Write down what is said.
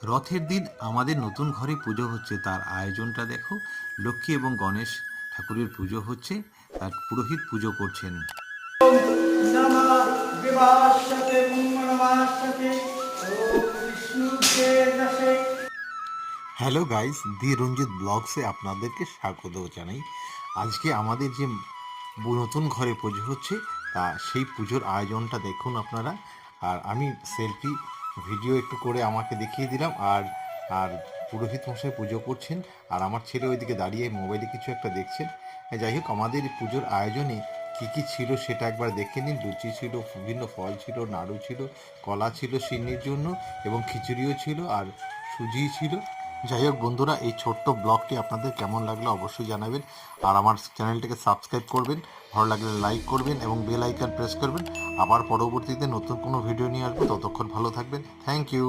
রথের দিন আমাদের নতুন ঘরে পুজো হচ্ছে, তার আয়োজনটা দেখো। লক্ষ্মী এবং গণেশ ঠাকুরের পুজো হচ্ছে, তার পুরোহিত পুজো করছেন। হ্যালো গাইস, দি রঞ্জিত ব্লগসে আপনাদেরকে স্বাগত জানাই। আজকে আমাদের যে নতুন ঘরে পুজো হচ্ছে, তা সেই পুজোর আয়োজনটা দেখুন আপনারা। আর আমি সেলফি ভিডিও একটু করে আমাকে দেখিয়ে দিলাম। আর আর পুরোহিত মশাই পুজো করছেন, আর আমার ছেলে ওইদিকে দাঁড়িয়ে মোবাইলে কিছু একটা দেখছেন। যাই হোক, আমাদের এই পুজোর আয়োজনে কী কী ছিল সেটা একবার দেখে নিন। লুচি ছিল, বিভিন্ন ফল ছিল, নাড়ু ছিল, কলা ছিল সিন্নির জন্য, এবং খিচুড়িও ছিল, আর সুজি ছিল। যাই হোক বন্ধুরা, এই ছোট্ট ব্লগটি আপনাদের কেমন লাগলো অবশ্যই জানাবেন। আর আমার চ্যানেলটিকে সাবস্ক্রাইব করবেন, ভালো লাগলে লাইক করবেন এবং বেল আইকন প্রেস করবেন। আবার পরবর্তীতে নতুন কোনো ভিডিও নিয়ে আসবো, ততক্ষণ ভালো থাকবেন। Thank you.